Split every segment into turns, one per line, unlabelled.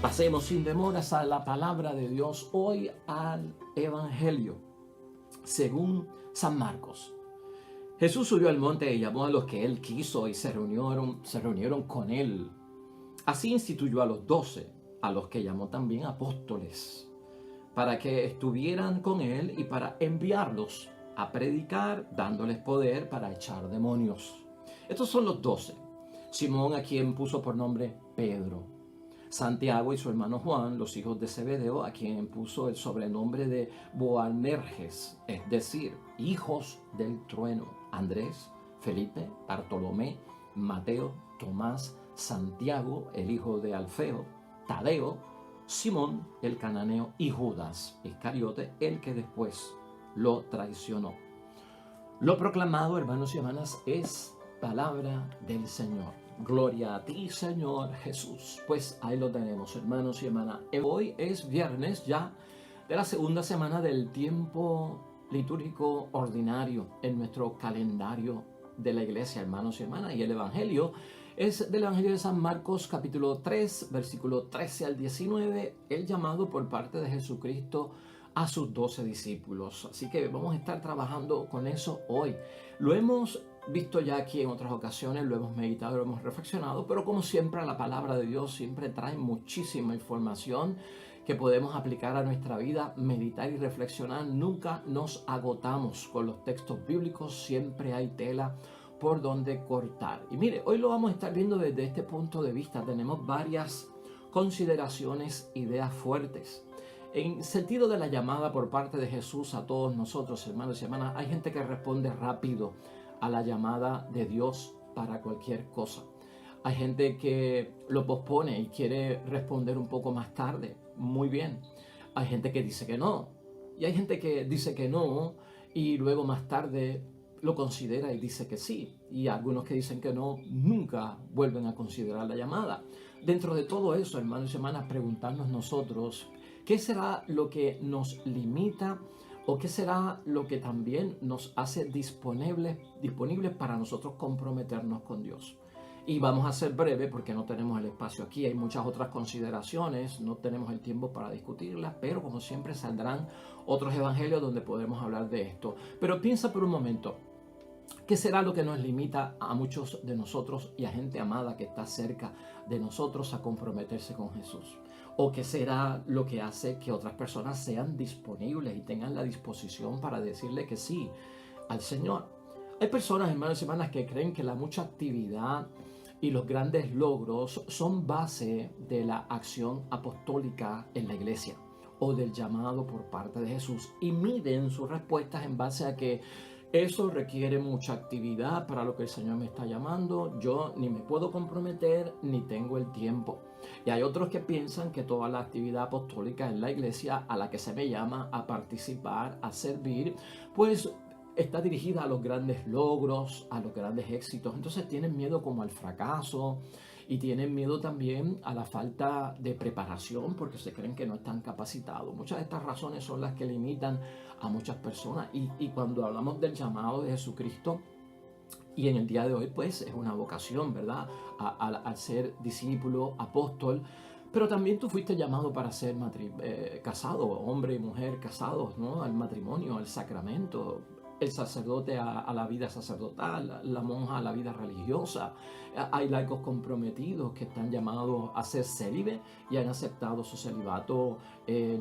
Pasemos sin demoras a la palabra de Dios hoy, al Evangelio según San Marcos. Jesús subió al monte y llamó a los que él quiso y se reunieron con él. Así instituyó a los 12, a los que llamó también apóstoles, para que estuvieran con él y para enviarlos a predicar, dándoles poder para echar demonios. Estos son los 12. Simón, a quien puso por nombre Pedro. Santiago y su hermano Juan, los hijos de Zebedeo, a quien puso el sobrenombre de Boanerges, es decir, hijos del trueno. Andrés, Felipe, Bartolomé, Mateo, Tomás, Santiago, el hijo de Alfeo, Tadeo, Simón el cananeo y Judas Iscariote, el que después lo traicionó. Lo proclamado, hermanos y hermanas, es palabra del Señor. Gloria a ti, Señor Jesús. Pues ahí lo tenemos, hermanos y hermanas. Hoy es viernes ya de la segunda semana del tiempo litúrgico ordinario en nuestro calendario de la iglesia, hermanos y hermanas. Y el Evangelio es del Evangelio de San Marcos, capítulo 3, versículo 13 al 19, el llamado por parte de Jesucristo a sus 12 discípulos. Así que vamos a estar trabajando con eso hoy. Lo hemos visto ya aquí en otras ocasiones, lo hemos meditado, lo hemos reflexionado, pero como siempre la palabra de Dios siempre trae muchísima información que podemos aplicar a nuestra vida, meditar y reflexionar. Nunca nos agotamos con los textos bíblicos, siempre hay tela por donde cortar. Y mire, hoy lo vamos a estar viendo desde este punto de vista. Tenemos varias consideraciones, ideas fuertes. En sentido de la llamada por parte de Jesús a todos nosotros, hermanos y hermanas, hay gente que responde rápido a la llamada de Dios para cualquier cosa. Hay gente que lo pospone y quiere responder un poco más tarde. Muy bien. Hay gente que dice que no. Y hay gente que dice que no y luego más tarde lo considera y dice que sí. Y algunos que dicen que no, nunca vuelven a considerar la llamada. Dentro de todo eso, hermanos y hermanas, preguntarnos nosotros, ¿qué será lo que nos limita o qué será lo que también nos hace disponibles para nosotros comprometernos con Dios? Y vamos a ser breve porque no tenemos el espacio aquí. Hay muchas otras consideraciones, no tenemos el tiempo para discutirlas, pero como siempre saldrán otros evangelios donde podremos hablar de esto. Pero piensa por un momento, ¿qué será lo que nos limita a muchos de nosotros y a gente amada que está cerca de nosotros a comprometerse con Jesús? ¿O qué será lo que hace que otras personas sean disponibles y tengan la disposición para decirle que sí al Señor? Hay personas, hermanos y hermanas, que creen que la mucha actividad y los grandes logros son base de la acción apostólica en la iglesia o del llamado por parte de Jesús y miden sus respuestas en base a que eso requiere mucha actividad para lo que el Señor me está llamando. Yo ni me puedo comprometer ni tengo el tiempo. Y hay otros que piensan que toda la actividad apostólica en la iglesia a la que se me llama a participar, a servir, pues está dirigida a los grandes logros, a los grandes éxitos. Entonces tienen miedo como al fracaso y tienen miedo también a la falta de preparación porque se creen que no están capacitados. Muchas de estas razones son las que limitan a muchas personas. Y cuando hablamos del llamado de Jesucristo, y en el día de hoy pues es una vocación, ¿verdad? Al ser discípulo, apóstol. Pero también tú fuiste llamado para ser casado, hombre y mujer casados, ¿no? Al matrimonio, al sacramento. El sacerdote a la vida sacerdotal, la monja a la vida religiosa. Hay laicos comprometidos que están llamados a ser célibes y han aceptado su celibato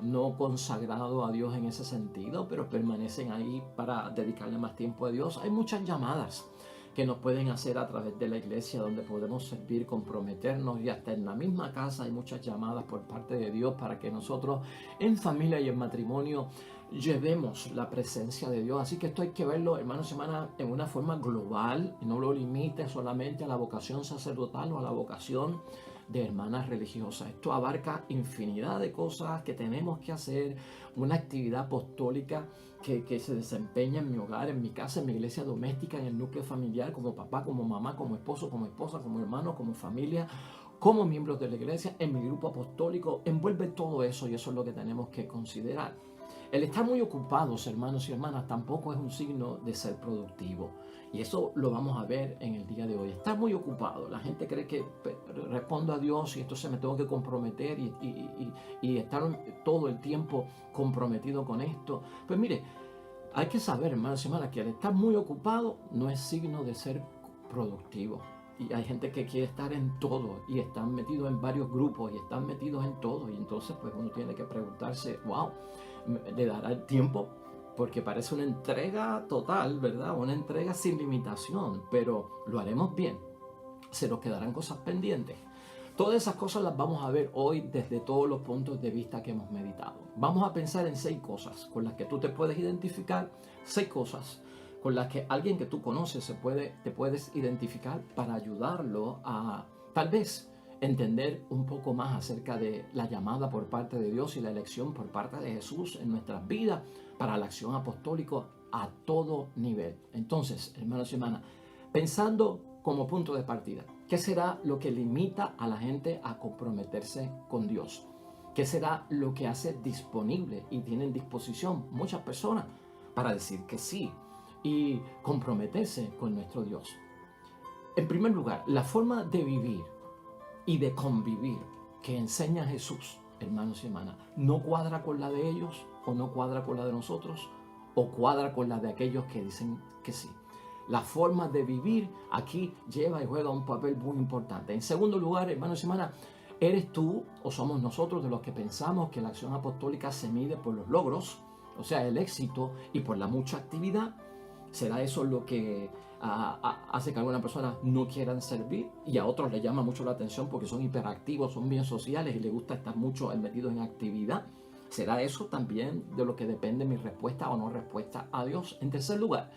no consagrado a Dios en ese sentido, pero permanecen ahí para dedicarle más tiempo a Dios. Hay muchas llamadas que nos pueden hacer a través de la iglesia donde podemos servir, comprometernos, y hasta en la misma casa hay muchas llamadas por parte de Dios para que nosotros en familia y en matrimonio llevemos la presencia de Dios. Así que esto hay que verlo, hermanos y hermanas, en una forma global y no lo limite solamente a la vocación sacerdotal o a la vocación de hermanas religiosas. Esto abarca infinidad de cosas que tenemos que hacer, una actividad apostólica que se desempeña en mi hogar, en mi casa, en mi iglesia doméstica, en el núcleo familiar, como papá, como mamá, como esposo, como esposa, como hermano, como familia, como miembros de la iglesia, en mi grupo apostólico. Envuelve todo eso y eso es lo que tenemos que considerar. El estar muy ocupados, hermanos y hermanas, tampoco es un signo de ser productivo. Y eso lo vamos a ver en el día de hoy. Estar muy ocupado. La gente cree que respondo a Dios y entonces me tengo que comprometer y estar todo el tiempo comprometido con esto. Pues mire, hay que saber, hermanos y hermanas, que al estar muy ocupado no es signo de ser productivo. Y hay gente que quiere estar en todo y están metidos en varios grupos y están metidos en todo. Y entonces pues uno tiene que preguntarse, wow, ¿le dará el tiempo? Porque parece una entrega total, ¿verdad? Una entrega sin limitación, pero lo haremos bien. Se nos quedarán cosas pendientes. Todas esas cosas las vamos a ver hoy desde todos los puntos de vista que hemos meditado. Vamos a pensar en 6 cosas con las que tú te puedes identificar, 6 cosas con las que alguien que tú conoces te puedes identificar para ayudarlo a tal vez entender un poco más acerca de la llamada por parte de Dios y la elección por parte de Jesús en nuestras vidas para la acción apostólica a todo nivel. Entonces, hermanos y hermanas, pensando como punto de partida, ¿qué será lo que limita a la gente a comprometerse con Dios? ¿Qué será lo que hace disponible y tiene en disposición muchas personas para decir que sí y comprometerse con nuestro Dios? En primer lugar, la forma de vivir y de convivir que enseña Jesús, hermanos y hermanas, no cuadra con la de ellos o no cuadra con la de nosotros o cuadra con la de aquellos que dicen que sí. La forma de vivir aquí lleva y juega un papel muy importante. En segundo lugar, hermanos y hermanas, ¿eres tú o somos nosotros de los que pensamos que la acción apostólica se mide por los logros, o sea, el éxito y por la mucha actividad? ¿Será eso lo que hace que algunas personas no quieran servir y a otros les llama mucho la atención porque son hiperactivos, son bien sociales y les gusta estar mucho metidos en actividad? ¿Será eso también de lo que depende mi respuesta o no respuesta a Dios? En tercer lugar,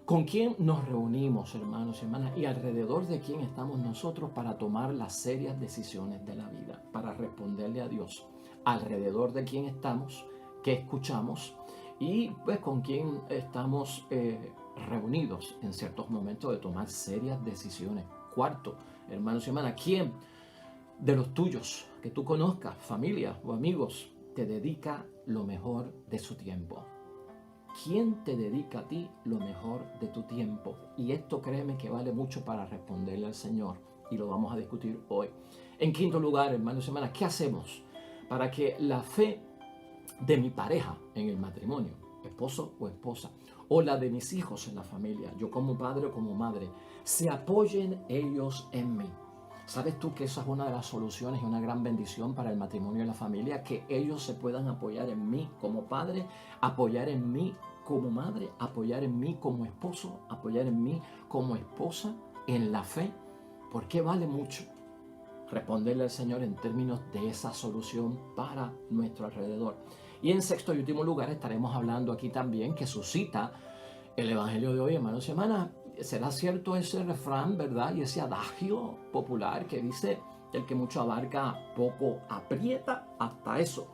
¿con quién nos reunimos, hermanos y hermanas? Y alrededor de quién estamos nosotros para tomar las serias decisiones de la vida, para responderle a Dios. Alrededor de quién estamos, qué escuchamos y pues con quién estamos reunidos en ciertos momentos de tomar serias decisiones. Cuarto, hermanos y hermanas, ¿quién de los tuyos que tú conozcas, familia o amigos, te dedica lo mejor de su tiempo? ¿Quién te dedica a ti lo mejor de tu tiempo? Y esto créeme que vale mucho para responderle al Señor y lo vamos a discutir hoy. En quinto lugar, hermanos y hermanas, ¿qué hacemos para que la fe de mi pareja en el matrimonio, esposo o esposa, o la de mis hijos en la familia, yo como padre o como madre, se apoyen ellos en mí? ¿Sabes tú que esa es una de las soluciones y una gran bendición para el matrimonio y la familia? Que ellos se puedan apoyar en mí como padre, apoyar en mí como madre, apoyar en mí como esposo, apoyar en mí como esposa en la fe. ¿Por qué vale mucho responderle al Señor en términos de esa solución para nuestro alrededor? Y en sexto y último lugar estaremos hablando aquí también que suscita el Evangelio de hoy, hermanos y hermanas. ¿Será cierto ese refrán, verdad? Y ese adagio popular que dice: el que mucho abarca, poco aprieta. Hasta eso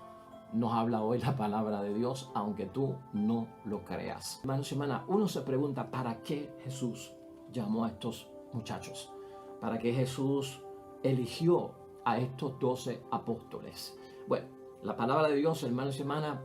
nos habla hoy la palabra de Dios, aunque tú no lo creas. Hermanos y hermanas, uno se pregunta, ¿para qué Jesús llamó a estos muchachos? ¿Para qué Jesús eligió a estos 12 apóstoles? Bueno, la palabra de Dios, hermanos y hermanas,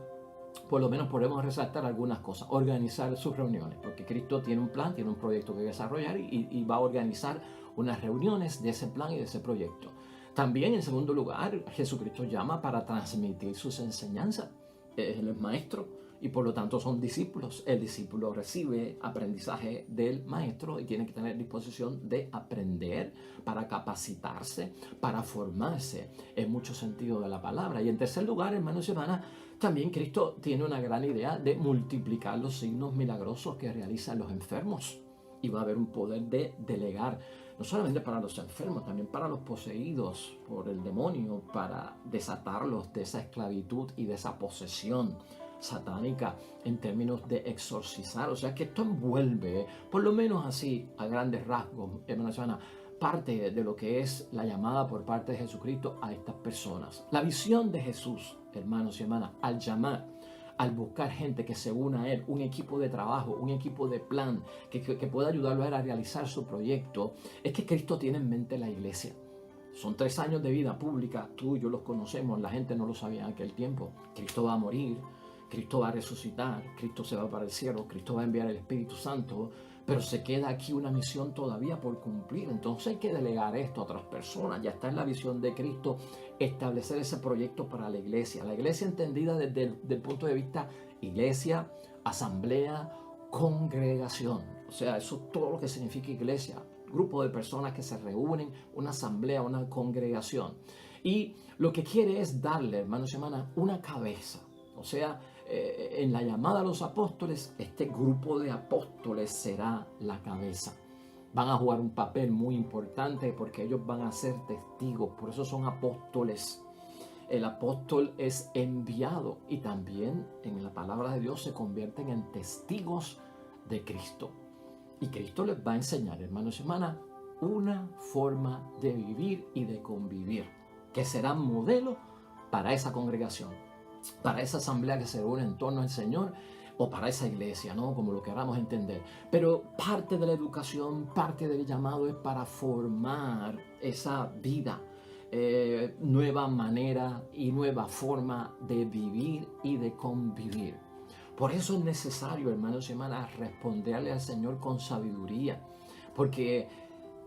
por lo menos podemos resaltar algunas cosas. Organizar sus reuniones, porque Cristo tiene un plan, tiene un proyecto que desarrollar y va a organizar unas reuniones de ese plan y de ese proyecto. También, en segundo lugar, Jesucristo llama para transmitir sus enseñanzas. Él es maestro y por lo tanto son discípulos. El discípulo recibe aprendizaje del maestro y tiene que tener disposición de aprender para capacitarse, para formarse en mucho sentido de la palabra. Y en tercer lugar, hermanos y hermanas, también Cristo tiene una gran idea de multiplicar los signos milagrosos que realizan los enfermos. Y va a haber un poder de delegar, no solamente para los enfermos, también para los poseídos por el demonio, para desatarlos de esa esclavitud y de esa posesión satánica en términos de exorcizar. O sea que esto envuelve, por lo menos así, a grandes rasgos, hermanos y hermanas, parte de lo que es la llamada por parte de Jesucristo a estas personas. La visión de Jesús, hermanos y hermanas, al llamar, al buscar gente que se una a él, un equipo de trabajo, un equipo de plan que pueda ayudarlo a él a realizar su proyecto, es que Cristo tiene en mente la iglesia. Son 3 años de vida pública, tú y yo los conocemos, la gente no lo sabía en aquel tiempo. Cristo va a morir, Cristo va a resucitar, Cristo se va para el cielo, Cristo va a enviar el Espíritu Santo, pero se queda aquí una misión todavía por cumplir. Entonces hay que delegar esto a otras personas. Ya está en la visión de Cristo establecer ese proyecto para la iglesia. La iglesia entendida desde el punto de vista iglesia, asamblea, congregación. O sea, eso es todo lo que significa iglesia. Grupo de personas que se reúnen, una asamblea, una congregación. Y lo que quiere es darle, hermanos y hermanas, una cabeza. O sea, en la llamada a los apóstoles, este grupo de apóstoles será la cabeza. Van a jugar un papel muy importante porque ellos van a ser testigos. Por eso son apóstoles. El apóstol es enviado y también en la palabra de Dios se convierten en testigos de Cristo. Y Cristo les va a enseñar, hermanos y hermanas, una forma de vivir y de convivir que será modelo para esa congregación, para esa asamblea que se reúne en torno al Señor o para esa iglesia, ¿no? Como lo queramos entender. Pero parte de la educación, parte del llamado es para formar esa vida, nueva manera y nueva forma de vivir y de convivir. Por eso es necesario, hermanos y hermanas, responderle al Señor con sabiduría, porque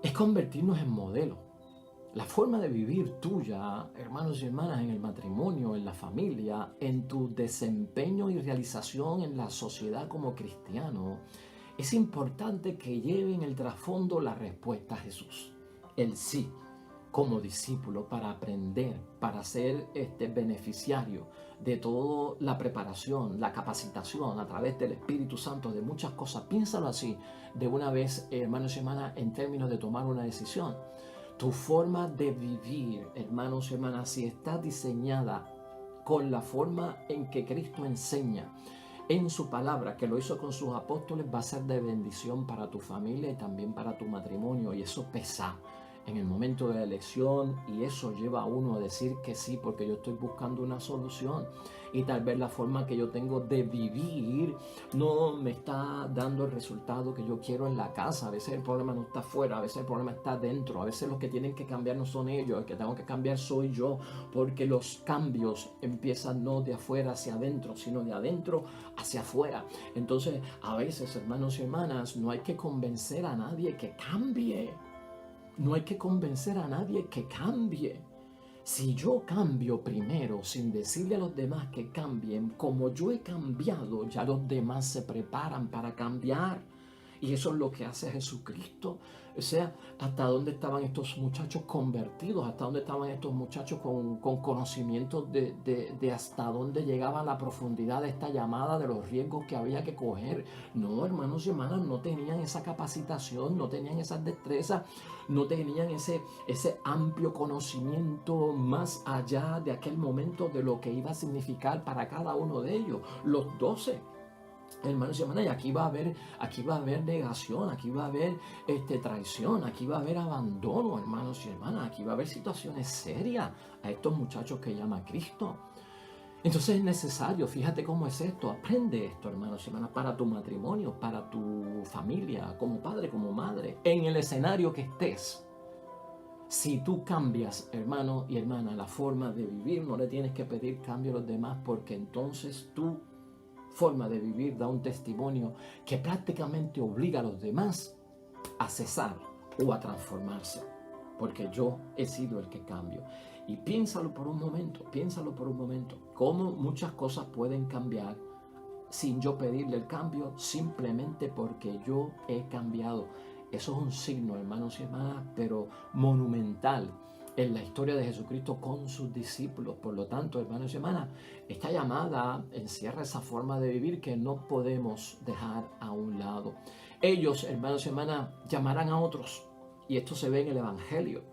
es convertirnos en modelo. La forma de vivir tuya, hermanos y hermanas, en el matrimonio, en la familia, en tu desempeño y realización en la sociedad como cristiano, es importante que lleve en el trasfondo la respuesta a Jesús, el sí, como discípulo, para aprender, para ser beneficiario de toda la preparación, la capacitación a través del Espíritu Santo de muchas cosas. Piénsalo así, de una vez, hermanos y hermanas, en términos de tomar una decisión. Tu forma de vivir, hermanos y hermanas, si está diseñada con la forma en que Cristo enseña en su palabra, que lo hizo con sus apóstoles, va a ser de bendición para tu familia y también para tu matrimonio. Y eso pesa en el momento de la elección y eso lleva a uno a decir que sí, porque yo estoy buscando una solución y tal vez la forma que yo tengo de vivir no me está dando el resultado que yo quiero en la casa. A veces el problema no está afuera, a veces el problema está dentro, a veces los que tienen que cambiar no son ellos, el que tengo que cambiar soy yo, porque los cambios empiezan no de afuera hacia adentro, sino de adentro hacia afuera. Entonces, a veces, hermanos y hermanas, no hay que convencer a nadie que cambie. No hay que convencer a nadie que cambie. Si yo cambio primero sin decirle a los demás que cambien, como yo he cambiado, ya los demás se preparan para cambiar. Y eso es lo que hace Jesucristo. O sea, hasta dónde estaban estos muchachos convertidos, hasta dónde estaban estos muchachos con conocimientos de hasta dónde llegaba la profundidad de esta llamada, de los riesgos que había que coger. No, hermanos y hermanas, no tenían esa capacitación, no tenían esas destrezas, no tenían ese amplio conocimiento más allá de aquel momento de lo que iba a significar para cada uno de ellos. Los 12. Hermanos y hermanas, y aquí va a haber negación, aquí va a haber traición, aquí va a haber abandono, hermanos y hermanas, aquí va a haber situaciones serias a estos muchachos que llama Cristo. Entonces es necesario, fíjate cómo es esto, aprende esto, hermanos y hermanas, para tu matrimonio, para tu familia, como padre, como madre, en el escenario que estés. Si tú cambias, hermano y hermana, la forma de vivir, no le tienes que pedir cambio a los demás, porque entonces tu forma de vivir da un testimonio que prácticamente obliga a los demás a cesar o a transformarse, porque yo he sido el que cambio. Y piénsalo por un momento, cómo muchas cosas pueden cambiar sin yo pedirle el cambio, simplemente porque yo he cambiado. Eso es un signo, hermanos y hermanas, pero monumental en la historia de Jesucristo con sus discípulos. Por lo tanto, hermanos y hermanas, esta llamada encierra esa forma de vivir que no podemos dejar a un lado. Ellos, hermanos y hermanas, llamarán a otros, y esto se ve en el Evangelio.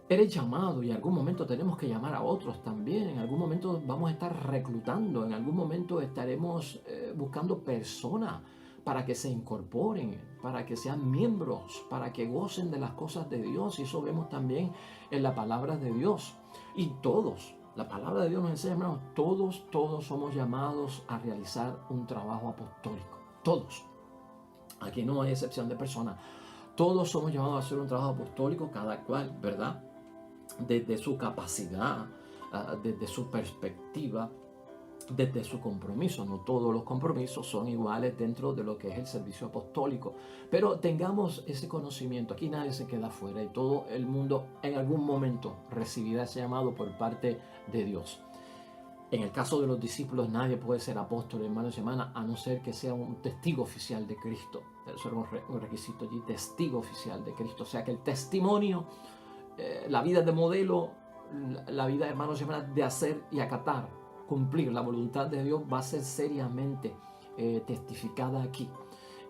Eres llamado y en algún momento tenemos que llamar a otros también. En algún momento vamos a estar reclutando, en algún momento estaremos buscando personas para que se incorporen, para que sean miembros, para que gocen de las cosas de Dios. Y eso vemos también en la palabra de Dios. Y todos, la palabra de Dios nos enseña, hermanos, todos somos llamados a realizar un trabajo apostólico. Todos. Aquí no hay excepción de personas. Todos somos llamados a hacer un trabajo apostólico, cada cual, ¿verdad? Desde su capacidad, desde su perspectiva, desde su compromiso. No todos los compromisos son iguales dentro de lo que es el servicio apostólico, pero tengamos ese conocimiento. Aquí nadie se queda fuera y todo el mundo en algún momento recibirá ese llamado por parte de Dios. En el caso de los discípulos, nadie puede ser apóstol, hermanos y hermanas, a no ser que sea un testigo oficial de Cristo. Eso era un requisito allí, testigo oficial de Cristo. O sea que el testimonio, la vida de modelo, la vida, hermanos y hermanas, de hacer y acatar, cumplir la voluntad de Dios, va a ser seriamente testificada aquí.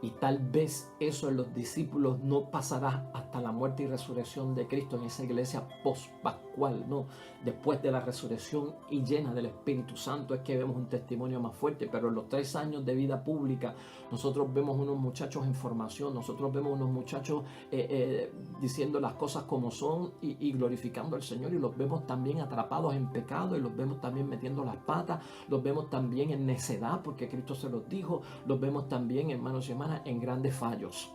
Y tal vez eso en los discípulos no pasará hasta la muerte y resurrección de Cristo en esa iglesia post-pascual, ¿no? Después de la resurrección y llena del Espíritu Santo es que vemos un testimonio más fuerte. Pero en los 3 años de vida pública nosotros vemos unos muchachos en formación, nosotros vemos unos muchachos diciendo las cosas como son y glorificando al Señor, y los vemos también atrapados en pecado, y los vemos también metiendo las patas, los vemos también en necedad porque Cristo se los dijo, los vemos también, hermanos y hermanas, en grandes fallos.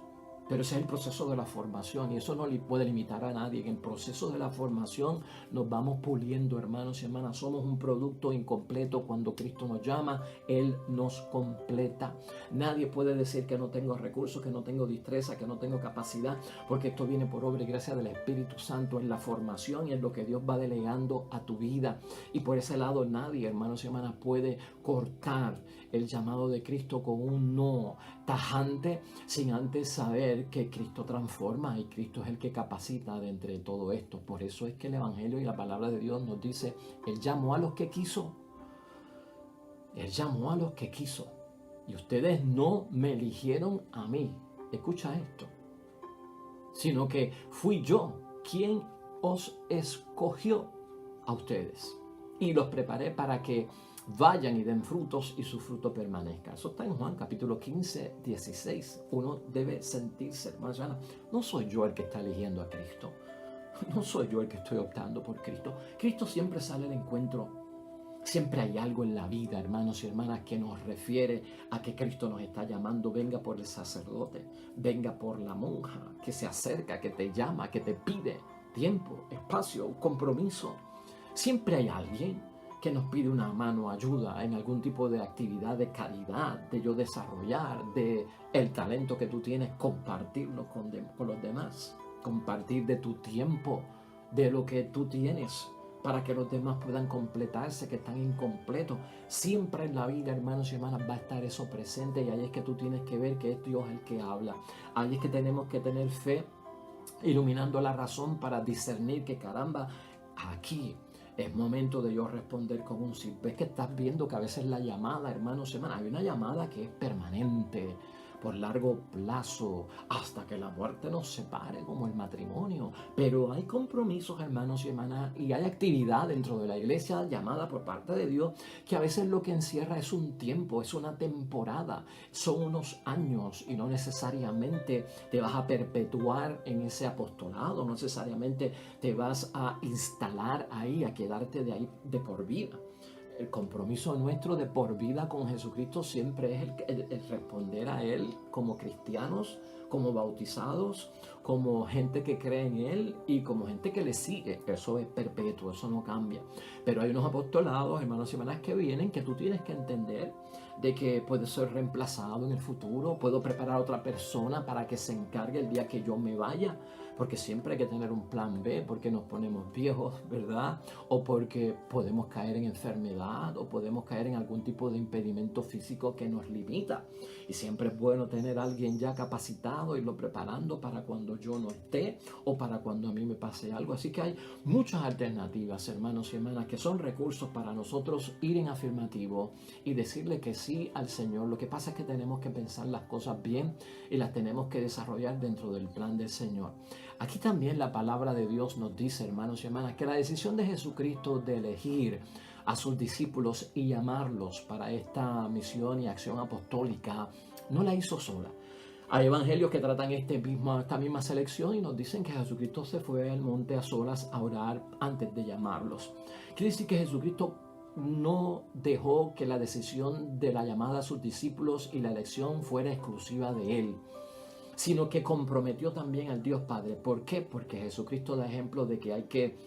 Pero ese es el proceso de la formación y eso no le puede limitar a nadie. En el proceso de la formación nos vamos puliendo, hermanos y hermanas. Somos un producto incompleto. Cuando Cristo nos llama, Él nos completa. Nadie puede decir que no tengo recursos, que no tengo destreza, que no tengo capacidad, porque esto viene por obra y gracia del Espíritu Santo en la formación y en lo que Dios va delegando a tu vida. Y por ese lado nadie, hermanos y hermanas, puede cortar el llamado de Cristo con un no tajante sin antes saber que Cristo transforma y Cristo es el que capacita de entre todo esto. Por eso es que el Evangelio y la palabra de Dios nos dice: Él llamó a los que quiso. Él llamó a los que quiso. Y ustedes no me eligieron a mí. Escucha esto. Sino que fui yo quien os escogió a ustedes. Y los preparé para que vayan y den frutos y su fruto permanezca. Eso está en Juan capítulo 15, 16. Uno debe sentirse, hermanos, no soy yo el que está eligiendo a Cristo. No soy yo el que estoy optando por Cristo. Cristo siempre sale al encuentro. Siempre hay algo en la vida, hermanos y hermanas, que nos refiere a que Cristo nos está llamando. Venga por el sacerdote, venga por la monja que se acerca, que te llama, que te pide tiempo, espacio, compromiso. Siempre hay alguien que nos pide una mano, ayuda en algún tipo de actividad de caridad, de yo desarrollar, de el talento que tú tienes, compartirlo con los demás, compartir de tu tiempo, de lo que tú tienes, para que los demás puedan completarse, que están incompletos. Siempre en la vida, hermanos y hermanas, va a estar eso presente, y ahí es que tú tienes que ver que es Dios el que habla. Ahí es que tenemos que tener fe, iluminando la razón para discernir que, caramba, aquí es momento de yo responder con un sí. Ves que estás viendo que a veces la llamada, hermanos y hermanas, hay una llamada que es permanente, por largo plazo, hasta que la muerte nos separe, como el matrimonio. Pero hay compromisos, hermanos y hermanas, y hay actividad dentro de la iglesia llamada por parte de Dios, que a veces lo que encierra es un tiempo, es una temporada, son unos años, y no necesariamente te vas a perpetuar en ese apostolado, no necesariamente te vas a instalar ahí, a quedarte de ahí de por vida. El compromiso nuestro de por vida con Jesucristo siempre es el responder a Él como cristianos, como bautizados, como gente que cree en Él y como gente que le sigue. Eso es perpetuo, eso no cambia. Pero hay unos apostolados, hermanos y hermanas, que vienen, que tú tienes que entender de que puede ser reemplazado en el futuro. Puedo preparar a otra persona para que se encargue el día que yo me vaya, porque siempre hay que tener un plan B, porque nos ponemos viejos, ¿verdad? O porque podemos caer en enfermedad, o podemos caer en algún tipo de impedimento físico que nos limita. Y siempre es bueno tener a alguien ya capacitado, irlo preparando para cuando yo no esté, o para cuando a mí me pase algo. Así que hay muchas alternativas, hermanos y hermanas, que son recursos para nosotros ir en afirmativo y decirle que sí al Señor. Lo que pasa es que tenemos que pensar las cosas bien y las tenemos que desarrollar dentro del plan del Señor. Aquí también la palabra de Dios nos dice, hermanos y hermanas, que la decisión de Jesucristo de elegir a sus discípulos y llamarlos para esta misión y acción apostólica no la hizo sola. Hay evangelios que tratan esta misma selección y nos dicen que Jesucristo se fue al monte a solas a orar antes de llamarlos. Quiere decir que Jesucristo no dejó que la decisión de la llamada a sus discípulos y la elección fuera exclusiva de Él, sino que comprometió también al Dios Padre. ¿Por qué? Porque Jesucristo da ejemplo de que hay que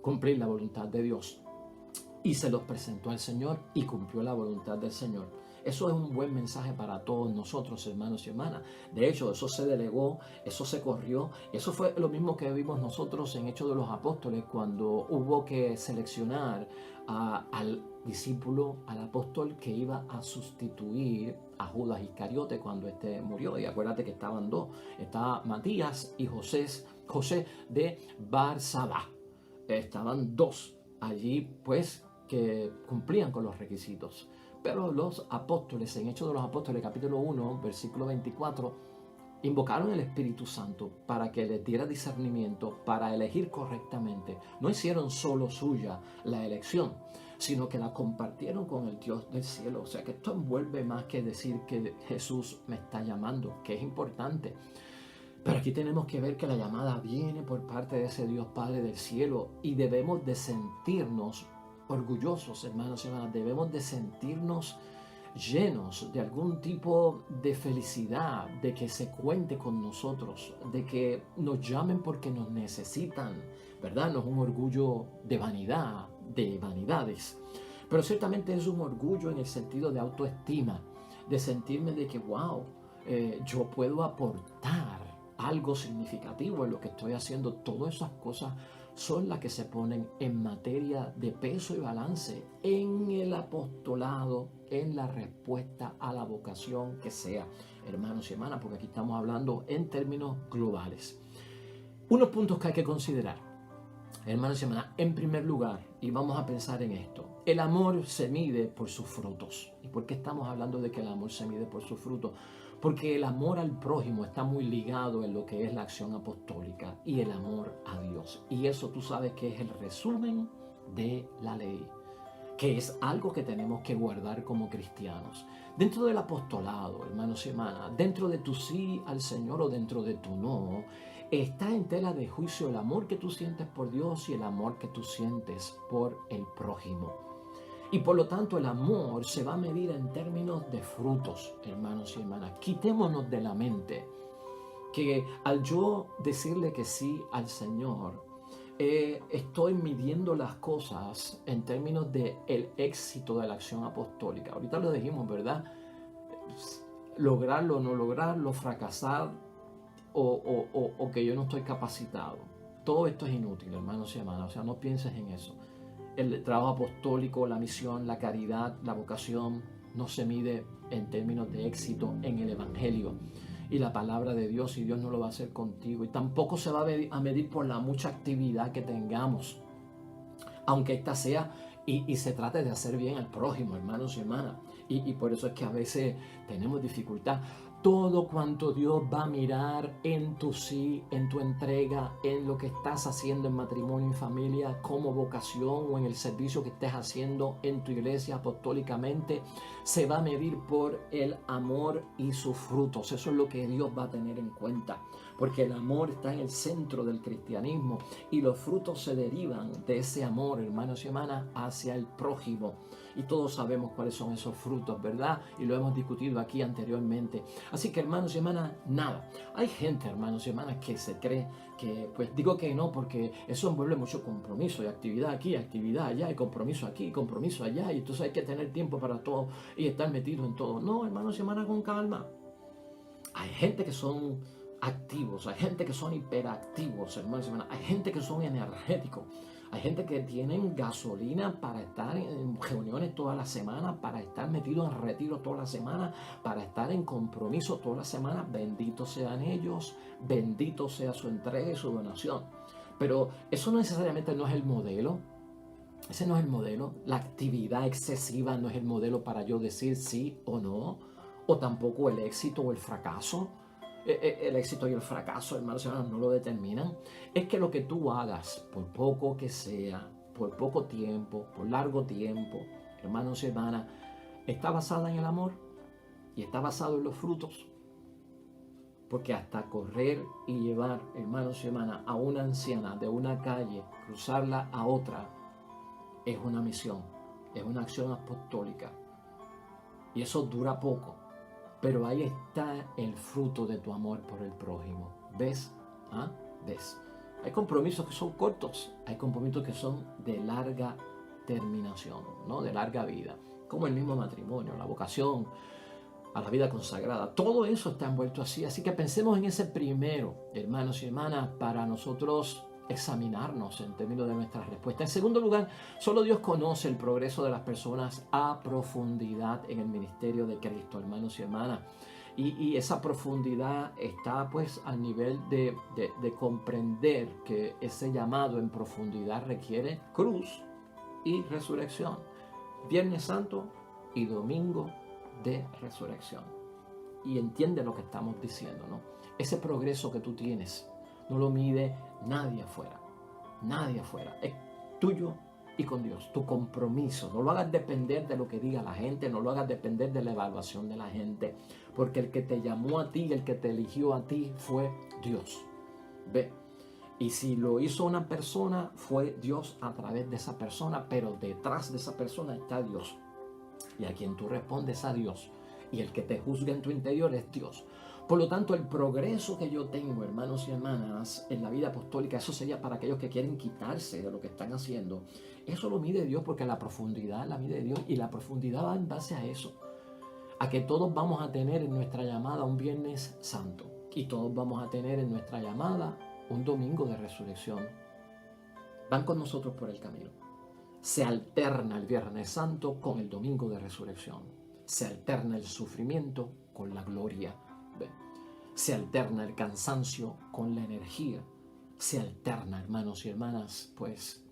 cumplir la voluntad de Dios. y se los presentó al Señor y cumplió la voluntad del Señor. Eso es un buen mensaje para todos nosotros, hermanos y hermanas. De hecho, eso se delegó, eso se corrió. Eso fue lo mismo que vimos nosotros en Hechos de los Apóstoles cuando hubo que seleccionar al discípulo, al apóstol que iba a sustituir a Judas Iscariote cuando éste murió. Y acuérdate que estaban dos. Estaba Matías y José de Barsabá. Estaban dos allí, pues, que cumplían con los requisitos. Pero los apóstoles, en Hechos de los Apóstoles, capítulo 1, versículo 24, invocaron el Espíritu Santo para que les diera discernimiento para elegir correctamente. No hicieron solo suya la elección, sino que la compartieron con el Dios del cielo. O sea que esto envuelve más que decir que Jesús me está llamando, que es importante. Pero aquí tenemos que ver que la llamada viene por parte de ese Dios Padre del cielo y debemos de sentirnos orgullosos, hermanos y hermanas. Debemos de sentirnos llenos de algún tipo de felicidad, de que se cuente con nosotros, de que nos llamen porque nos necesitan, ¿verdad? No es un orgullo de vanidad, de vanidades, pero ciertamente es un orgullo en el sentido de autoestima, de sentirme de que, wow, yo puedo aportar algo significativo en lo que estoy haciendo. Todas esas cosas son las que se ponen en materia de peso y balance en el apostolado, en la respuesta a la vocación que sea, hermanos y hermanas, porque aquí estamos hablando en términos globales. Unos puntos que hay que considerar, hermanos y hermanas. En primer lugar, y vamos a pensar en esto, el amor se mide por sus frutos. ¿Y por qué estamos hablando de que el amor se mide por sus frutos? Porque el amor al prójimo está muy ligado en lo que es la acción apostólica y el amor a Dios. Y eso tú sabes que es el resumen de la ley, que es algo que tenemos que guardar como cristianos. Dentro del apostolado, hermanos y hermanas, dentro de tu sí al Señor o dentro de tu no, está en tela de juicio el amor que tú sientes por Dios y el amor que tú sientes por el prójimo. Y por lo tanto el amor se va a medir en términos de frutos, hermanos y hermanas. Quitémonos de la mente que al yo decirle que sí al Señor, estoy midiendo las cosas en términos del éxito de la acción apostólica. Ahorita lo dijimos, ¿verdad? Lograrlo o no lograrlo, fracasar o que yo no estoy capacitado. Todo esto es inútil, hermanos y hermanas. O sea, no pienses en eso. El trabajo apostólico, la misión, la caridad, la vocación no se mide en términos de éxito en el Evangelio y la palabra de Dios, y Dios no lo va a hacer contigo. Y tampoco se va a medir por la mucha actividad que tengamos, aunque esta sea y se trate de hacer bien al prójimo, hermanos y hermanas. Y por eso es que a veces tenemos dificultad. Todo cuanto Dios va a mirar en tu sí, en tu entrega, en lo que estás haciendo en matrimonio y familia, como vocación o en el servicio que estés haciendo en tu iglesia apostólicamente, se va a medir por el amor y sus frutos. Eso es lo que Dios va a tener en cuenta, porque el amor está en el centro del cristianismo y los frutos se derivan de ese amor, hermanos y hermanas, hacia el prójimo. Y todos sabemos cuáles son esos frutos, ¿verdad? Y lo hemos discutido aquí anteriormente. Así que, hermanos y hermanas, nada. Hay gente, hermanos y hermanas, que se cree que, pues digo que no, porque eso envuelve mucho compromiso y actividad aquí, actividad allá, y compromiso aquí, y compromiso allá. Y entonces hay que tener tiempo para todo y estar metido en todo. No, hermanos y hermanas, con calma. Hay gente que son activos, hay gente que son hiperactivos, hermanos y hermanas. Hay gente que son energéticos. Hay gente que tienen gasolina para estar en reuniones toda la semana, para estar metidos en retiro toda la semana, para estar en compromiso toda la semana. Benditos sean ellos, bendito sea su entrega y su donación. Pero eso no necesariamente no es el modelo. Ese no es el modelo. La actividad excesiva no es el modelo para yo decir sí o no, o tampoco el éxito o el fracaso. El éxito y el fracaso, hermanos y hermanas, no lo determinan. Es que lo que tú hagas, por poco que sea, por poco tiempo, por largo tiempo, hermanos y hermanas, está basada en el amor y está basado en los frutos. Porque hasta correr y llevar, hermanos y hermanas, a una anciana de una calle, cruzarla a otra, es una misión, es una acción apostólica. Y eso dura poco. Pero ahí está el fruto de tu amor por el prójimo. ¿Ves? ¿Ves? Hay compromisos que son cortos, hay compromisos que son de larga determinación, ¿no? De larga vida, como el mismo matrimonio, la vocación a la vida consagrada. Todo eso está envuelto así. Así que pensemos en ese primero, hermanos y hermanas, para nosotros examinarnos en términos de nuestra respuesta. En segundo lugar, solo Dios conoce el progreso de las personas a profundidad en el ministerio de Cristo, hermanos y hermanas. Y esa profundidad está pues al nivel de comprender que ese llamado en profundidad requiere cruz y resurrección. Viernes Santo y Domingo de Resurrección. Y entiende lo que estamos diciendo, ¿no? Ese progreso que tú tienes no lo mide nadie afuera. Nadie afuera. Es tuyo y con Dios. Tu compromiso. No lo hagas depender de lo que diga la gente. No lo hagas depender de la evaluación de la gente. Porque el que te llamó a ti, el que te eligió a ti fue Dios. Ve. Y si lo hizo una persona, fue Dios a través de esa persona. Pero detrás de esa persona está Dios. Y a quien tú respondes a Dios. Y el que te juzga en tu interior es Dios. Por lo tanto, el progreso que yo tengo, hermanos y hermanas, en la vida apostólica, eso sería para aquellos que quieren quitarse de lo que están haciendo. Eso lo mide Dios, porque la profundidad la mide Dios, y la profundidad va en base a eso. A que todos vamos a tener en nuestra llamada un Viernes Santo. Y todos vamos a tener en nuestra llamada un Domingo de Resurrección. Van con nosotros por el camino. Se alterna el Viernes Santo con el Domingo de Resurrección. Se alterna el sufrimiento con la gloria. Se alterna el cansancio con la energía. Se alterna, hermanos y hermanas, pues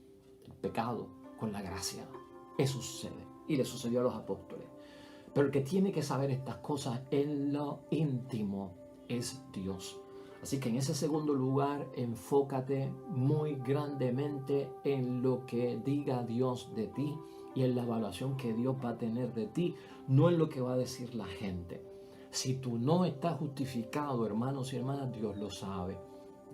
el pecado con la gracia. Eso sucede. Y le sucedió a los apóstoles. Pero el que tiene que saber estas cosas en lo íntimo es Dios. Así que en ese segundo lugar, enfócate muy grandemente en lo que diga Dios de ti y en la evaluación que Dios va a tener de ti, no en lo que va a decir la gente. Si tú no estás justificado, hermanos y hermanas, Dios lo sabe.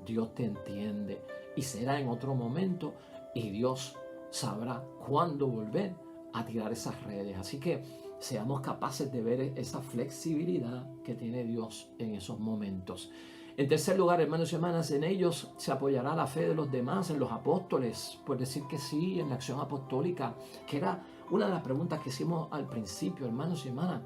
Dios te entiende y será en otro momento, y Dios sabrá cuándo volver a tirar esas redes. Así que seamos capaces de ver esa flexibilidad que tiene Dios en esos momentos. En tercer lugar, hermanos y hermanas, en ellos se apoyará la fe de los demás, en los apóstoles, por decir que sí, en la acción apostólica, que era una de las preguntas que hicimos al principio, hermanos y hermanas.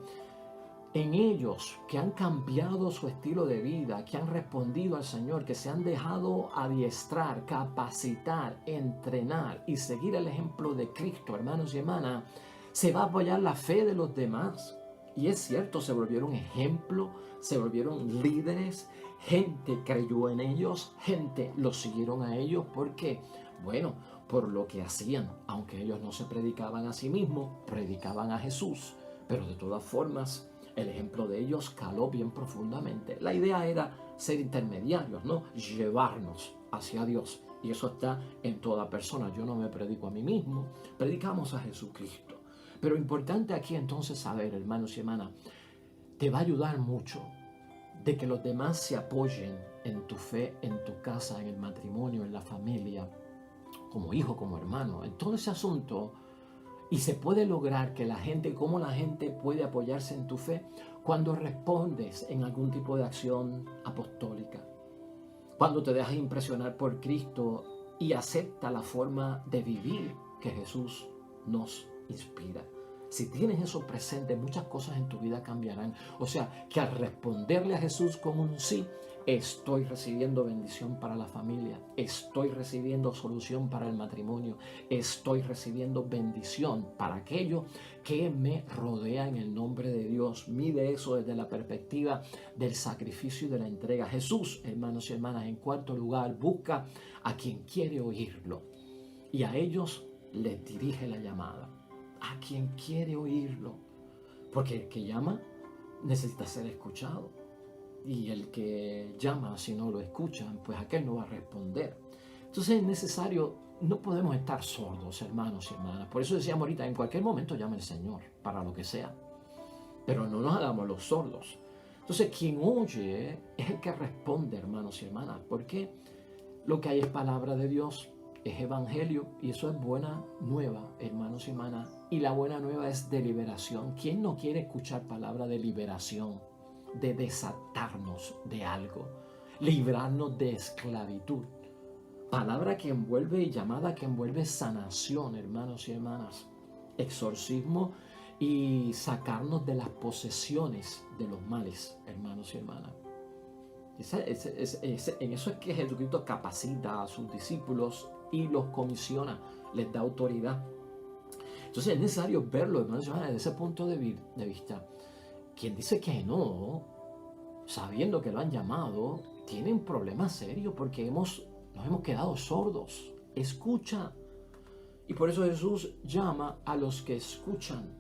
En ellos que han cambiado su estilo de vida, que han respondido al Señor, que se han dejado adiestrar, capacitar, entrenar y seguir el ejemplo de Cristo, hermanos y hermanas, se va a apoyar la fe de los demás. Y es cierto, se volvieron ejemplo, se volvieron líderes, gente creyó en ellos, gente los siguieron a ellos. ¿Por qué? Bueno, por lo que hacían, aunque ellos no se predicaban a sí mismos, predicaban a Jesús. Pero de todas formas, el ejemplo de ellos caló bien profundamente. La idea era ser intermediarios, ¿no? Llevarnos hacia Dios. Y eso está en toda persona. Yo no me predico a mí mismo, predicamos a Jesucristo. Pero importante aquí entonces saber, hermanos y hermanas, te va a ayudar mucho de que los demás se apoyen en tu fe, en tu casa, en el matrimonio, en la familia, como hijo, como hermano, en todo ese asunto. Y se puede lograr que la gente, cómo la gente puede apoyarse en tu fe cuando respondes en algún tipo de acción apostólica. Cuando te dejas impresionar por Cristo y acepta la forma de vivir que Jesús nos inspira. Si tienes eso presente, muchas cosas en tu vida cambiarán. O sea, que al responderle a Jesús con un sí, estoy recibiendo bendición para la familia, estoy recibiendo solución para el matrimonio, estoy recibiendo bendición para aquello que me rodea en el nombre de Dios. Mide eso desde la perspectiva del sacrificio y de la entrega. Jesús, hermanos y hermanas, en cuarto lugar, busca a quien quiere oírlo y a ellos les dirige la llamada. A quien quiere oírlo, porque el que llama necesita ser escuchado. Y el que llama, si no lo escuchan, pues aquel no va a responder. Entonces es necesario, no podemos estar sordos, hermanos y hermanas. Por eso decíamos ahorita, en cualquier momento llama el Señor, para lo que sea. Pero no nos hagamos los sordos. Entonces quien oye es el que responde, hermanos y hermanas. Porque lo que hay es palabra de Dios, es evangelio, y eso es buena nueva, hermanos y hermanas. Y la buena nueva es de liberación. ¿Quién no quiere escuchar palabra de liberación? De desatarnos de algo, librarnos de esclavitud. Palabra que envuelve y llamada que envuelve sanación, hermanos y hermanas. Exorcismo y sacarnos de las posesiones de los males, hermanos y hermanas. En eso es que Jesucristo capacita a sus discípulos y los comisiona, les da autoridad. Entonces es necesario verlo, hermanos y hermanas, desde ese punto de vista. Quien dice que no, sabiendo que lo han llamado, tienen problemas serios porque nos hemos quedado sordos. Escucha. Y por eso Jesús llama a los que escuchan.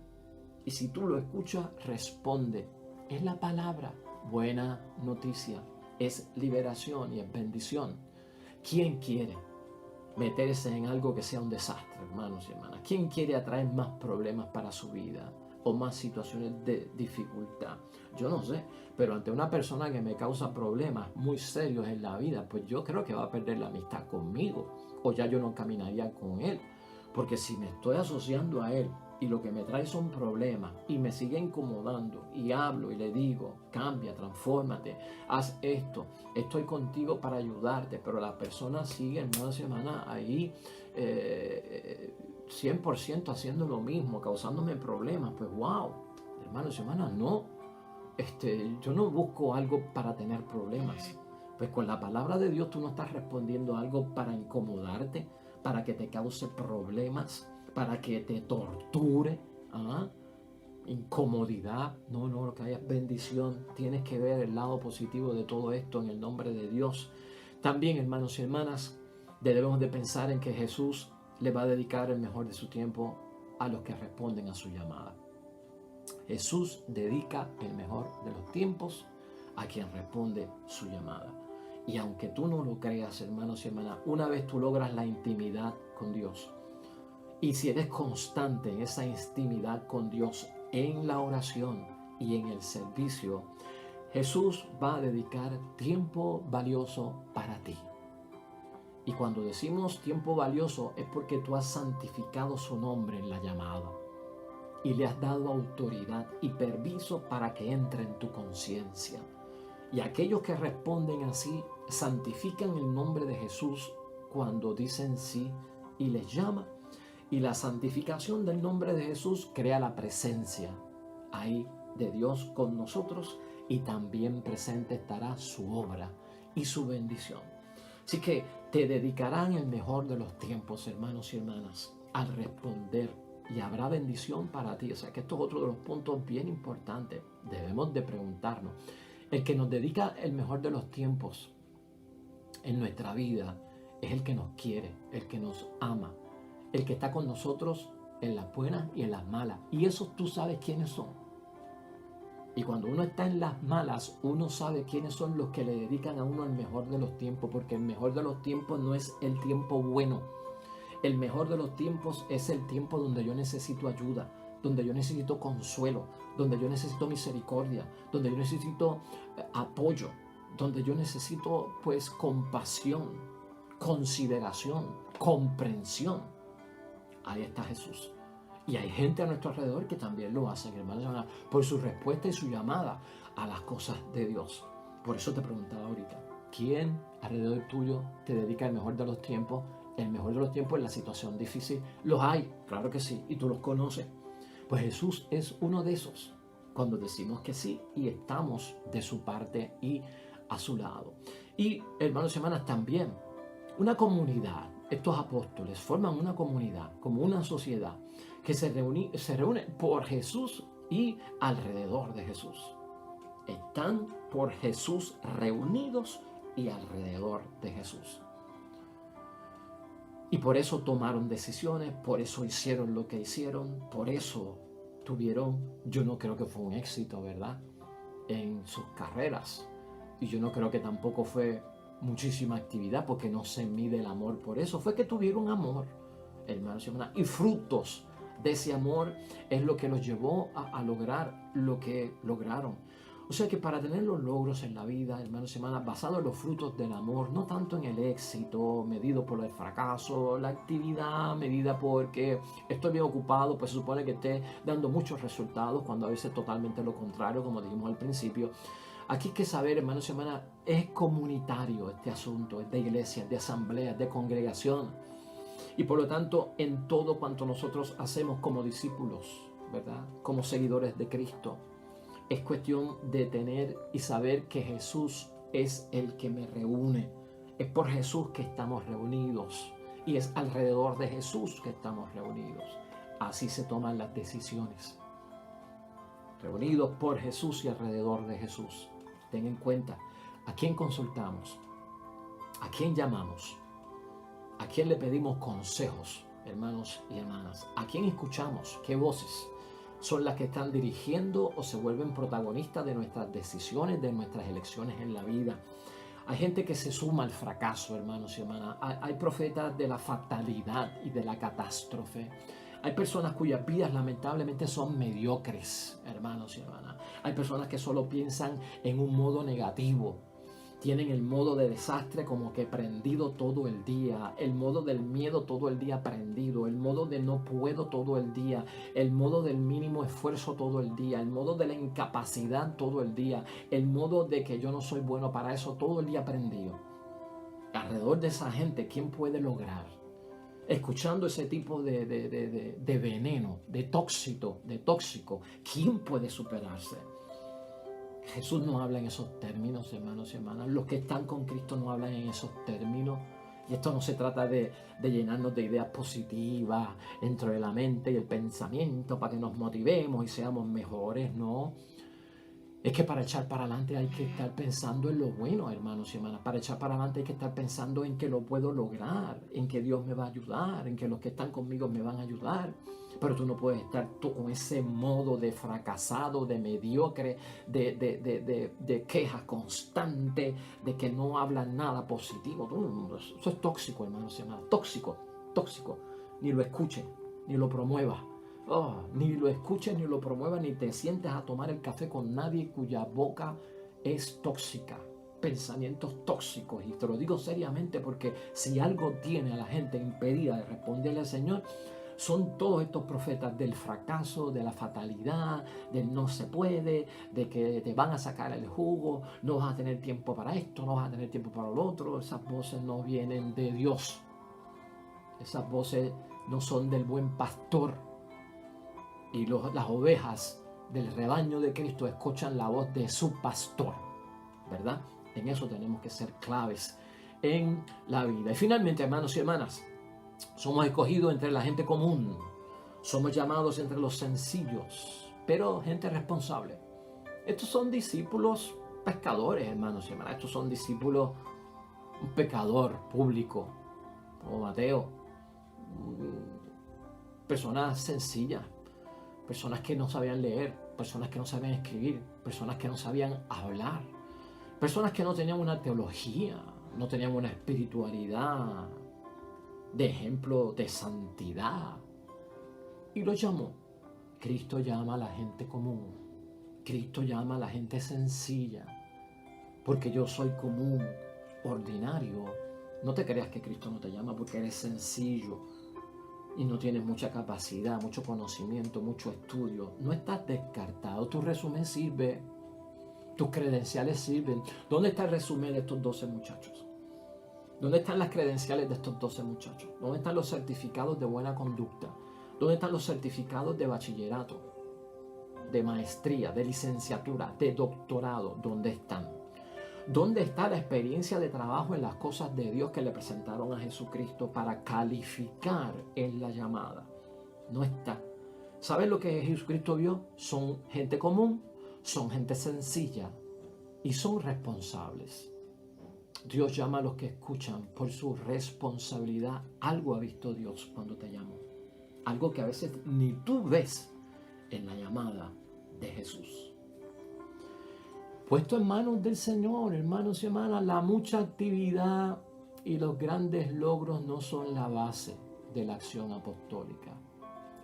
Y si tú lo escuchas, responde. Es la palabra, buena noticia. Es liberación y es bendición. ¿Quién quiere meterse en algo que sea un desastre, hermanos y hermanas? ¿Quién quiere atraer más problemas para su vida o más situaciones de dificultad? Yo no sé, pero ante una persona que me causa problemas muy serios en la vida, pues yo creo que va a perder la amistad conmigo, o ya yo no caminaría con él, porque si me estoy asociando a él y lo que me trae son problemas y me sigue incomodando y hablo y le digo, cambia, transfórmate, haz esto, estoy contigo para ayudarte, pero la persona sigue, hermanos y hermanas, ahí 100% haciendo lo mismo, causándome problemas, pues wow, hermanos y hermanas, no, yo no busco algo para tener problemas. Pues con la palabra de Dios tú no estás respondiendo a algo para incomodarte, para que te cause problemas, para que te torture, incomodidad. No, lo que haya es bendición. Tienes que ver el lado positivo de todo esto en el nombre de Dios. También, hermanos y hermanas, debemos de pensar en que Jesús le va a dedicar el mejor de su tiempo a los que responden a su llamada. Jesús dedica el mejor de los tiempos a quien responde su llamada. Y aunque tú no lo creas, hermanos y hermanas, una vez tú logras la intimidad con Dios, y si eres constante en esa intimidad con Dios, en la oración y en el servicio, Jesús va a dedicar tiempo valioso para ti. Y cuando decimos tiempo valioso es porque tú has santificado su nombre en la llamada y le has dado autoridad y permiso para que entre en tu conciencia. Y aquellos que responden así santifican el nombre de Jesús cuando dicen sí y les llama. Y la santificación del nombre de Jesús crea la presencia ahí de Dios con nosotros, y también presente estará su obra y su bendición. Así que te dedicarán el mejor de los tiempos, hermanos y hermanas, al responder, y habrá bendición para ti. O sea que esto es otro de los puntos bien importantes. Debemos de preguntarnos. El que nos dedica el mejor de los tiempos en nuestra vida es el que nos quiere, el que nos ama, el que está con nosotros en las buenas y en las malas. Y esos tú sabes quiénes son. Y cuando uno está en las malas, uno sabe quiénes son los que le dedican a uno el mejor de los tiempos, porque el mejor de los tiempos no es el tiempo bueno. El mejor de los tiempos es el tiempo donde yo necesito ayuda, donde yo necesito consuelo, donde yo necesito misericordia, donde yo necesito apoyo, donde yo necesito pues compasión, consideración, comprensión. Ahí está Jesús. Y hay gente a nuestro alrededor que también lo hacen, hermanos, por su respuesta y su llamada a las cosas de Dios. Por eso te preguntaba ahorita, ¿quién alrededor tuyo te dedica el mejor de los tiempos? El mejor de los tiempos en la situación difícil. Los hay, claro que sí, y tú los conoces. Pues Jesús es uno de esos, cuando decimos que sí y estamos de su parte y a su lado. Y hermanos y hermanas, también una comunidad. Estos apóstoles forman una comunidad, como una sociedad, que se reúne por Jesús y alrededor de Jesús. Están por Jesús reunidos y alrededor de Jesús. Y por eso tomaron decisiones, por eso hicieron lo que hicieron, por eso tuvieron, yo no creo que fue un éxito, ¿verdad?, en sus carreras. Y yo no creo que tampoco fue muchísima actividad, porque no se mide el amor por eso. Fue que tuvieron amor, hermanos y hermanas, y frutos de ese amor es lo que los llevó a lograr lo que lograron. O sea que para tener los logros en la vida, hermanos y hermanas, basados en los frutos del amor, no tanto en el éxito medido por el fracaso, la actividad medida porque estoy bien ocupado, pues se supone que esté dando muchos resultados, cuando a veces totalmente lo contrario, como dijimos al principio. Aquí hay que saber, hermanos y hermanas, es comunitario este asunto, es de iglesia, es de asamblea, es de congregación. Y por lo tanto, en todo cuanto nosotros hacemos como discípulos, ¿verdad? Como seguidores de Cristo, es cuestión de tener y saber que Jesús es el que me reúne. Es por Jesús que estamos reunidos y es alrededor de Jesús que estamos reunidos. Así se toman las decisiones. Reunidos por Jesús y alrededor de Jesús. Ten en cuenta, ¿a quién consultamos? ¿A quién llamamos? ¿A quién le pedimos consejos, hermanos y hermanas? ¿A quién escuchamos? ¿Qué voces son las que están dirigiendo o se vuelven protagonistas de nuestras decisiones, de nuestras elecciones en la vida? Hay gente que se suma al fracaso, hermanos y hermanas. Hay profetas de la fatalidad y de la catástrofe. Hay personas cuyas vidas lamentablemente son mediocres, hermanos y hermanas. Hay personas que solo piensan en un modo negativo. Tienen el modo de desastre como que prendido todo el día, el modo del miedo todo el día prendido, el modo de no puedo todo el día, el modo del mínimo esfuerzo todo el día, el modo de la incapacidad todo el día, el modo de que yo no soy bueno para eso todo el día prendido. Alrededor de esa gente, ¿quién puede lograr? Escuchando ese tipo de veneno, de tóxico, ¿quién puede superarse? Jesús no habla en esos términos, hermanos y hermanas. Los que están con Cristo no hablan en esos términos. Y esto no se trata de llenarnos de ideas positivas dentro de la mente y el pensamiento para que nos motivemos y seamos mejores, no. Es que para echar para adelante hay que estar pensando en lo bueno, hermanos y hermanas. Para echar para adelante hay que estar pensando en que lo puedo lograr, en que Dios me va a ayudar, en que los que están conmigo me van a ayudar. Pero tú no puedes estar tú con ese modo de fracasado, de mediocre, de quejas constante, de que no hablan nada positivo. Eso es tóxico, hermanos y hermanas. Tóxico. Ni lo escuchen, ni lo promuevas. Ni lo escuches, ni lo promuevas, ni te sientes a tomar el café con nadie cuya boca es tóxica. Pensamientos tóxicos. Y te lo digo seriamente porque si algo tiene a la gente impedida de responderle al Señor, son todos estos profetas del fracaso, de la fatalidad, del no se puede, de que te van a sacar el jugo, no vas a tener tiempo para esto, no vas a tener tiempo para lo otro. Esas voces no vienen de Dios. Esas voces no son del buen pastor. Y las ovejas del rebaño de Cristo escuchan la voz de su pastor, ¿verdad? En eso tenemos que ser claves en la vida. Y finalmente, hermanos y hermanas, somos escogidos entre la gente común. Somos llamados entre los sencillos, pero gente responsable. Estos son discípulos pescadores, hermanos y hermanas. Estos son discípulos, un pecador público, como Mateo. Personas sencillas. Personas que no sabían leer, personas que no sabían escribir, personas que no sabían hablar, personas que no tenían una teología, no tenían una espiritualidad de ejemplo de santidad. Y los llamó. Cristo llama a la gente común. Cristo llama a la gente sencilla. Porque yo soy común, ordinario. No te creas que Cristo no te llama porque eres sencillo y no tienes mucha capacidad, mucho conocimiento, mucho estudio. No estás descartado. Tu resumen sirve. Tus credenciales sirven. ¿Dónde está el resumen de estos 12 muchachos? ¿Dónde están las credenciales de estos 12 muchachos? ¿Dónde están los certificados de buena conducta? ¿Dónde están los certificados de bachillerato, de maestría, de licenciatura, de doctorado? ¿Dónde están? ¿Dónde está la experiencia de trabajo en las cosas de Dios que le presentaron a Jesucristo para calificar en la llamada? No está. ¿Sabes lo que Jesucristo vio? Son gente común, son gente sencilla y son responsables. Dios llama a los que escuchan por su responsabilidad. Algo ha visto Dios cuando te llamó. Algo que a veces ni tú ves en la llamada de Jesús. Puesto en manos del Señor, hermanos y hermanas, la mucha actividad y los grandes logros no son la base de la acción apostólica.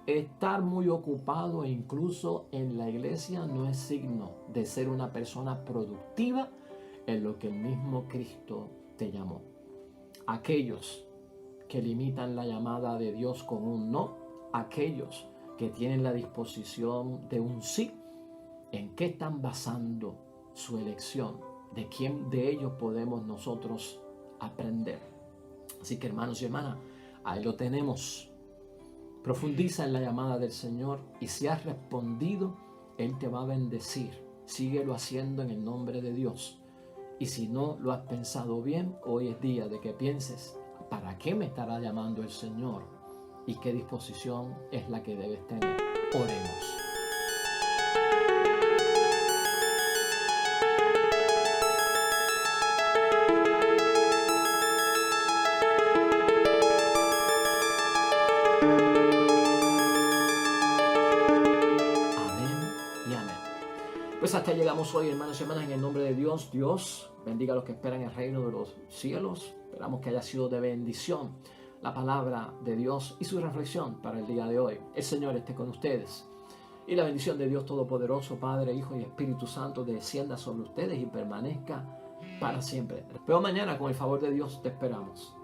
Estar muy ocupado e incluso en la iglesia no es signo de ser una persona productiva en lo que el mismo Cristo te llamó. Aquellos que limitan la llamada de Dios con un no, aquellos que tienen la disposición de un sí, ¿en qué están basando su elección, de quién de ellos podemos nosotros aprender. Así que, hermanos y hermanas, ahí lo tenemos. Profundiza en la llamada del Señor y si has respondido, Él te va a bendecir. Síguelo haciendo en el nombre de Dios. Y si no lo has pensado bien, hoy es día de que pienses, ¿para qué me estará llamando el Señor? ¿Y qué disposición es la que debes tener? Oremos. Pues hasta llegamos hoy, hermanos y hermanas, en el nombre de Dios. Dios bendiga a los que esperan el reino de los cielos. Esperamos que haya sido de bendición la palabra de Dios y su reflexión para el día de hoy. El Señor esté con ustedes. Y la bendición de Dios Todopoderoso, Padre, Hijo y Espíritu Santo, descienda sobre ustedes y permanezca para siempre. Pero mañana, con el favor de Dios, te esperamos.